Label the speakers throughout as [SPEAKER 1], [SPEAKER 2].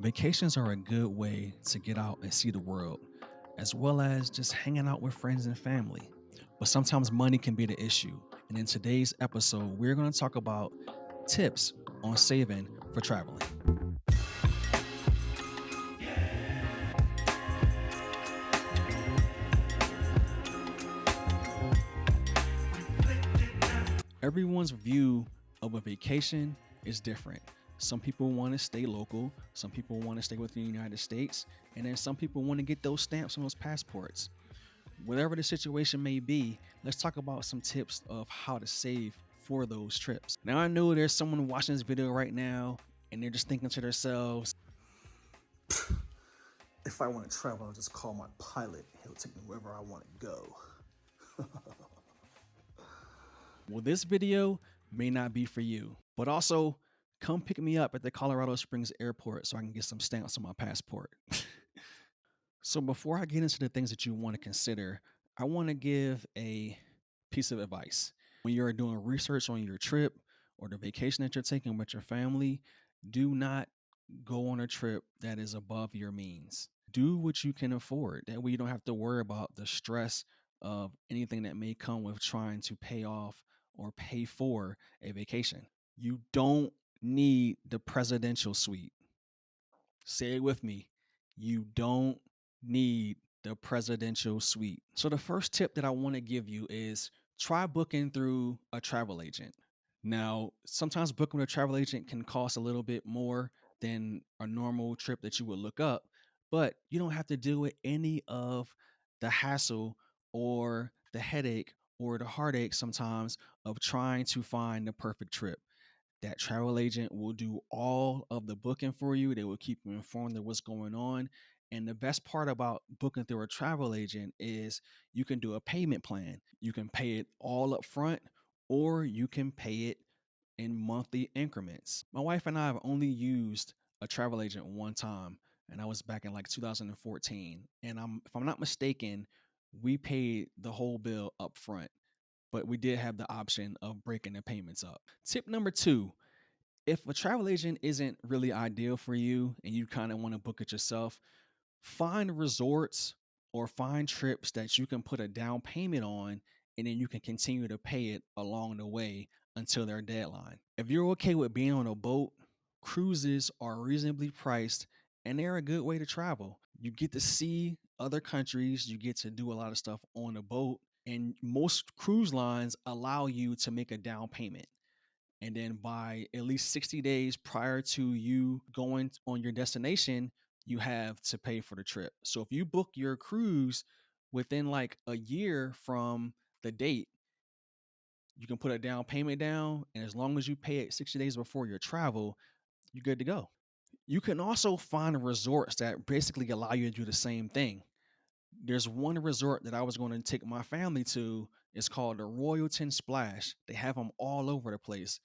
[SPEAKER 1] Vacations are a good way to get out and see the world, as well as just hanging out with friends and family. But sometimes money can be the issue. And in today's episode, we're going to talk about tips on saving for traveling. Everyone's view of a vacation is different. Some people want to stay local, some people want to stay within the United States, and then some people want to get those stamps on those passports. Whatever the situation may be, let's talk about some tips of how to save for those trips. Now, I know there's someone watching this video right now and they're just thinking to themselves,
[SPEAKER 2] if I want to travel, I'll just call my pilot. He'll take me wherever I want to go.
[SPEAKER 1] well, this video may not be for you, but also come pick me up at the Colorado Springs airport so I can get some stamps on my passport. So before I get into the things that you want to consider, I want to give a piece of advice. When you're doing research on your trip or the vacation that you're taking with your family, do not go on a trip that is above your means. Do what you can afford. That way you don't have to worry about the stress of anything that may come with trying to pay off or pay for a vacation. You don't need the presidential suite. Say it with me. You don't need the presidential suite. So the first tip that I want to give you is try booking through a travel agent. Now, sometimes booking with a travel agent can cost a little bit more than a normal trip that you would look up, but you don't have to deal with any of the hassle or the headache or the heartache sometimes of trying to find the perfect trip. That travel agent will do all of the booking for you. They will keep you informed of what's going on. And the best part about booking through a travel agent is you can do a payment plan. You can pay it all up front or you can pay it in monthly increments. My wife and I have only used a travel agent one time, and that was back in like 2014. And if I'm not mistaken, we paid the whole bill up front, but we did have the option of breaking the payments up. Tip number 2, if a travel agent isn't really ideal for you and you kind of want to book it yourself, find resorts or find trips that you can put a down payment on and then you can continue to pay it along the way until their deadline. If you're okay with being on a boat, cruises are reasonably priced and they're a good way to travel. You get to see other countries, you get to do a lot of stuff on a boat, and most cruise lines allow you to make a down payment. And then by at least 60 days prior to you going on your destination, you have to pay for the trip. So if you book your cruise within like a year from the date, you can put a down payment down. And as long as you pay it 60 days before your travel, you're good to go. You can also find resorts that basically allow you to do the same thing. There's one resort that I was going to take my family to. It's called the Royalton Splash. They have them all over the place.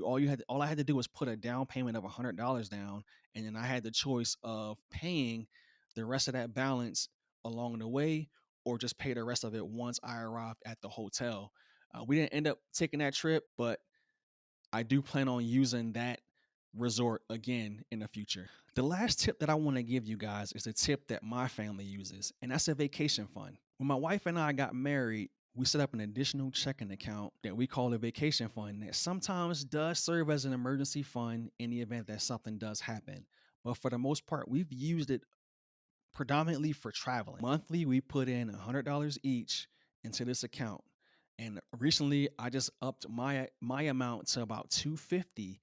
[SPEAKER 1] All I had to do was put a down payment of $100 down, and then I had the choice of paying the rest of that balance along the way, or just pay the rest of it once I arrived at the hotel. We didn't end up taking that trip, but I do plan on using that resort again in the future. The last tip that I want to give you guys is a tip that my family uses, and that's a vacation fund. When my wife and I got married, we set up an additional checking account that we call a vacation fund that sometimes does serve as an emergency fund in the event that something does happen. But for the most part, we've used it predominantly for traveling. Monthly, we put in $100 each into this account. And recently, I just upped my amount to about 250,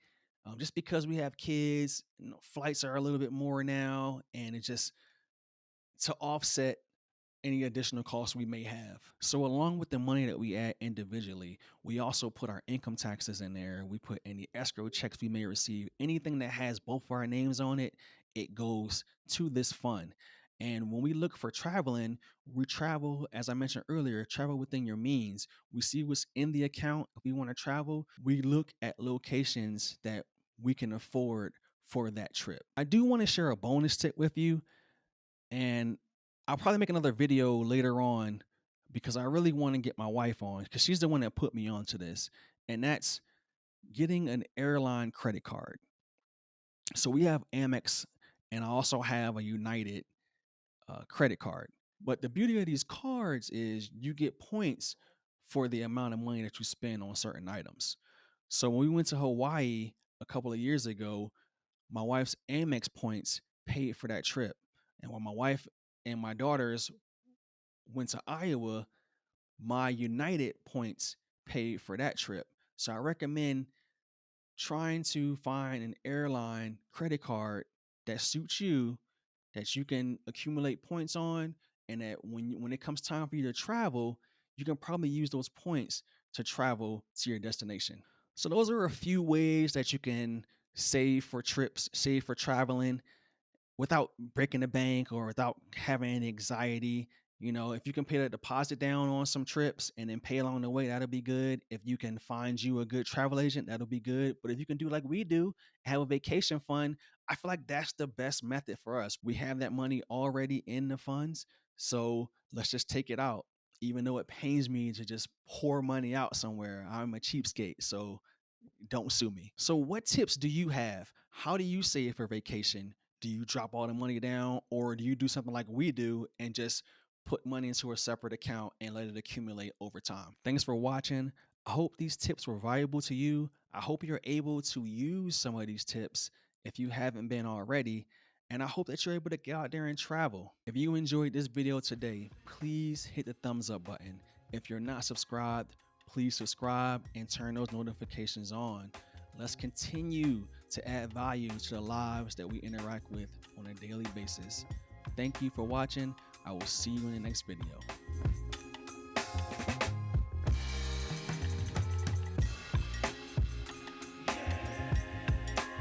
[SPEAKER 1] just because we have kids. Flights are a little bit more now, and it's just to offset any additional costs we may have. So along with the money that we add individually, we also put our income taxes in there. We put any escrow checks we may receive. Anything that has both of our names on it, it goes to this fund. And when we look for traveling, we travel, as I mentioned earlier, travel within your means. We see what's in the account. If we want to travel, we look at locations that we can afford for that trip. I do want to share a bonus tip with you, and I'll probably make another video later on because I really want to get my wife on, because she's the one that put me onto this, and that's getting an airline credit card. So we have Amex and I also have a United credit card. But the beauty of these cards is you get points for the amount of money that you spend on certain items. So when we went to Hawaii a couple of years ago, my wife's Amex points paid for that trip. And when my wife and my daughters went to Iowa, my United points paid for that trip. So I recommend trying to find an airline credit card that suits you, that you can accumulate points on, and that when it comes time for you to travel, you can probably use those points to travel to your destination. So those are a few ways that you can save for trips, save for traveling without breaking the bank or without having any anxiety. You know, if you can pay a deposit down on some trips and then pay along the way, that'll be good. If you can find you a good travel agent, that'll be good. But if you can do like we do, have a vacation fund, I feel like that's the best method for us. We have that money already in the funds. So let's just take it out. Even though it pains me to just pour money out somewhere, I'm a cheapskate. So don't sue me. So, what tips do you have? How do you save for vacation? Do you drop all the money down, or do you do something like we do and just put money into a separate account and let it accumulate over time? Thanks for watching. I hope these tips were valuable to you. I hope you're able to use some of these tips if you haven't been already. And I hope that you're able to get out there and travel. If you enjoyed this video today, please hit the thumbs up button. If you're not subscribed, please subscribe and turn those notifications on. Let's continue to add value to the lives that we interact with on a daily basis. Thank you for watching. I will see you in the next video.